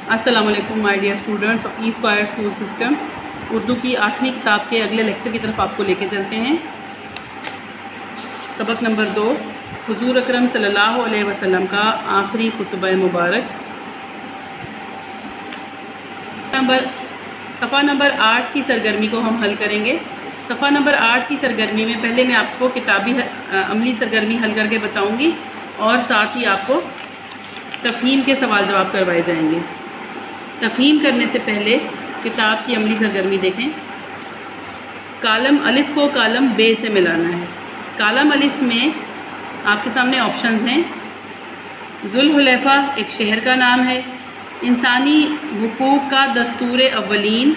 السلام علیکم my dear students of E square school system. Urdu کی 8ویں کتاب کے اگلے لیکچر کی طرف آپ کو لے کے چلتے ہیں. سبق نمبر 2، حضور اکرم صلی اللہ علیہ وسلم کا آخری خطبہ مبارک. صفحہ نمبر 8 کی سرگرمی کو ہم حل کریں گے. صفحہ نمبر 8 کی سرگرمی میں پہلے میں آپ کو کتابی عملی سرگرمی حل کر کے بتاؤں گی اور ساتھ ہی آپ کو تفہیم کے سوال جواب کروائے جائیں گے. تفہیم کرنے سے پہلے کتاب کی عملی سرگرمی دیکھیں. کالم الف کو کالم بے سے ملانا ہے. کالم الف میں آپ کے سامنے آپشنز ہیں. ذوالحلیفہ ایک شہر کا نام ہے. انسانی حقوق کا دستور اولین.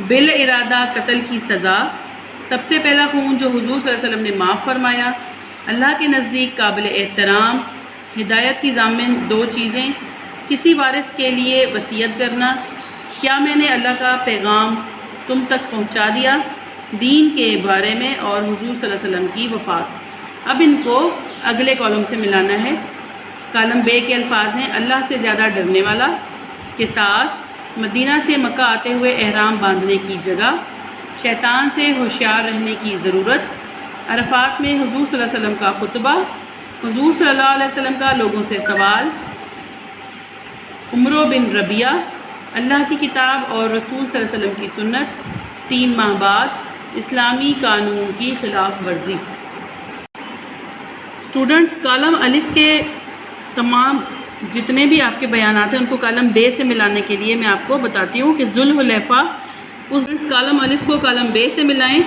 بالارادہ قتل کی سزا. سب سے پہلا خون جو حضور صلی اللہ علیہ وسلم نے معاف فرمایا. اللہ کے نزدیک قابل احترام. ہدایت کی ضامن 2 چیزیں. کسی وارث کے لیے وصیت کرنا. کیا میں نے اللہ کا پیغام تم تک پہنچا دیا دین کے بارے میں، اور حضور صلی اللہ علیہ وسلم کی وفات. اب ان کو اگلے کالم سے ملانا ہے. کالم بے کے الفاظ ہیں: اللہ سے زیادہ ڈرنے والا، قصاص، مدینہ سے مکہ آتے ہوئے احرام باندھنے کی جگہ، شیطان سے ہوشیار رہنے کی ضرورت، عرفات میں حضور صلی اللہ علیہ وسلم کا خطبہ، حضور صلی اللہ علیہ وسلم کا لوگوں سے سوال، عمرو بن ربیعہ، اللہ کی کتاب اور رسول صلی اللہ علیہ وسلم کی سنت، 3 ماہ بعد اسلامی قانون کی خلاف ورزی. اسٹوڈنٹس، کالم الف کے تمام جتنے بھی آپ کے بیانات ہیں ان کو کالم بے سے ملانے کے لیے میں آپ کو بتاتی ہوں کہ ذوالحلیفہ، اس کالم الف کو کالم بے سے ملائیں.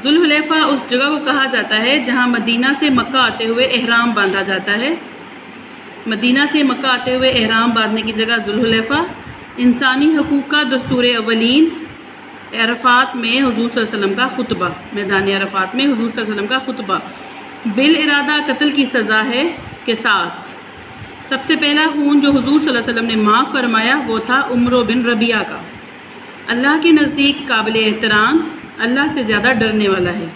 ذوالحلیفہ اس جگہ کو کہا جاتا ہے جہاں مدینہ سے مکہ آتے ہوئے احرام باندھا جاتا ہے. مدینہ سے مکہ آتے ہوئے احرام باندھنے کی جگہ ذوالحلیفہ. انسانی حقوق کا دستور اولین. عرفات میں حضور صلی اللہ علیہ وسلم کا خطبہ. میدان عرفات میں حضور صلی اللہ علیہ وسلم کا خطبہ. بالارادہ قتل کی سزا ہے قصاص. سب سے پہلا خون جو حضور صلی اللہ علیہ وسلم نے معاف فرمایا وہ تھا عمرو بن ربیعہ کا. اللہ کے نزدیک قابل احترام، اللہ سے زیادہ ڈرنے والا ہے.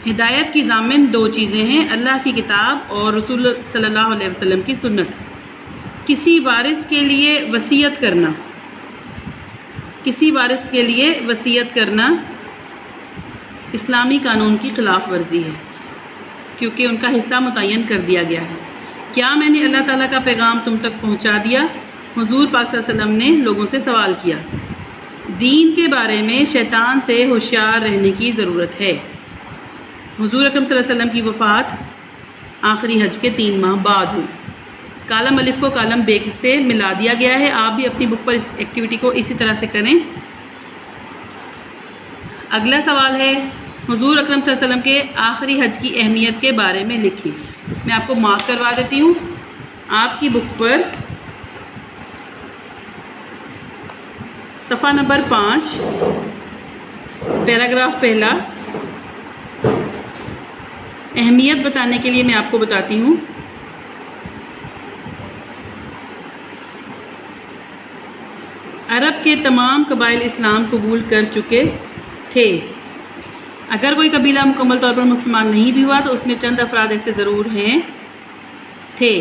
ہدایت کی ضامن 2 چیزیں ہیں: اللہ کی کتاب اور رسول صلی اللہ علیہ وسلم کی سنت. کسی وارث کے لیے وصیت کرنا. کسی وارث کے لیے وصیت کرنا اسلامی قانون کی خلاف ورزی ہے کیونکہ ان کا حصہ متعین کر دیا گیا ہے. کیا میں نے اللہ تعالیٰ کا پیغام تم تک پہنچا دیا؟ حضور پاک صلی اللہ علیہ وسلم نے لوگوں سے سوال کیا. دین کے بارے میں شیطان سے ہوشیار رہنے کی ضرورت ہے. حضور اکرم صلی اللہ علیہ وسلم کی وفات آخری حج کے 3 ماہ بعد ہوئی. کالم الف کو کالم بے سے ملا دیا گیا ہے. آپ بھی اپنی بک پر اس ایکٹیویٹی کو اسی طرح سے کریں. اگلا سوال ہے: حضور اکرم صلی اللہ علیہ وسلم کے آخری حج کی اہمیت کے بارے میں لکھیے. میں آپ کو مارک کروا دیتی ہوں. آپ کی بک پر صفحہ نمبر 5 پیراگراف پہلا. اہمیت بتانے کے لیے میں آپ کو بتاتی ہوں. عرب کے تمام قبائل اسلام قبول کر چکے تھے. اگر کوئی قبیلہ مکمل طور پر مسلمان نہیں بھی ہوا تو اس میں چند افراد ایسے ضرور تھے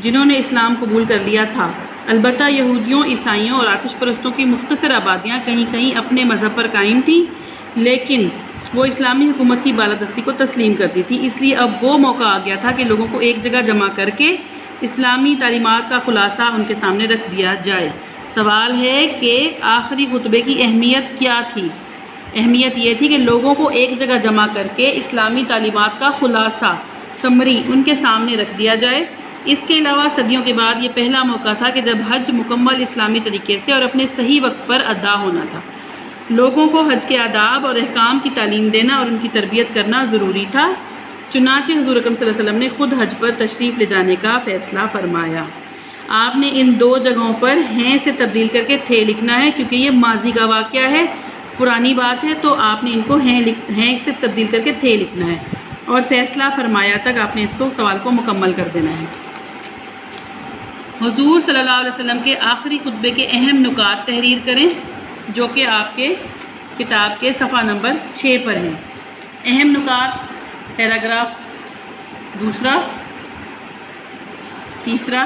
جنہوں نے اسلام قبول کر لیا تھا. البتہ یہودیوں، عیسائیوں اور آتش پرستوں کی مختصر آبادیاں کہیں کہیں اپنے مذہب پر قائم تھیں، لیکن وہ اسلامی حکومت کی بالادستی کو تسلیم کرتی تھی. اس لیے اب وہ موقع آ گیا تھا کہ لوگوں کو ایک جگہ جمع کر کے اسلامی تعلیمات کا خلاصہ ان کے سامنے رکھ دیا جائے. سوال ہے کہ آخری خطبے کی اہمیت کیا تھی؟ اہمیت یہ تھی کہ لوگوں کو ایک جگہ جمع کر کے اسلامی تعلیمات کا خلاصہ، سمری ان کے سامنے رکھ دیا جائے. اس کے علاوہ صدیوں کے بعد یہ پہلا موقع تھا کہ جب حج مکمل اسلامی طریقے سے اور اپنے صحیح وقت پر ادا ہونا تھا. لوگوں کو حج کے آداب اور احکام کی تعلیم دینا اور ان کی تربیت کرنا ضروری تھا. چنانچہ حضور اکرم صلی اللہ علیہ وسلم نے خود حج پر تشریف لے جانے کا فیصلہ فرمایا. آپ نے ان 2 جگہوں پر ہیں سے تبدیل کر کے تھے لکھنا ہے کیونکہ یہ ماضی کا واقعہ ہے، پرانی بات ہے، تو آپ نے ان کو ہیں سے تبدیل کر کے تھے لکھنا ہے اور فیصلہ فرمایا تک آپ نے اس سوال کو مکمل کر دینا ہے. حضور صلی اللہ علیہ وسلم کے آخری خطبے کے اہم نکات تحریر کریں جو کہ آپ کے کتاب کے صفحہ نمبر 6 پر ہیں. اہم نکات پیراگراف 2، 3،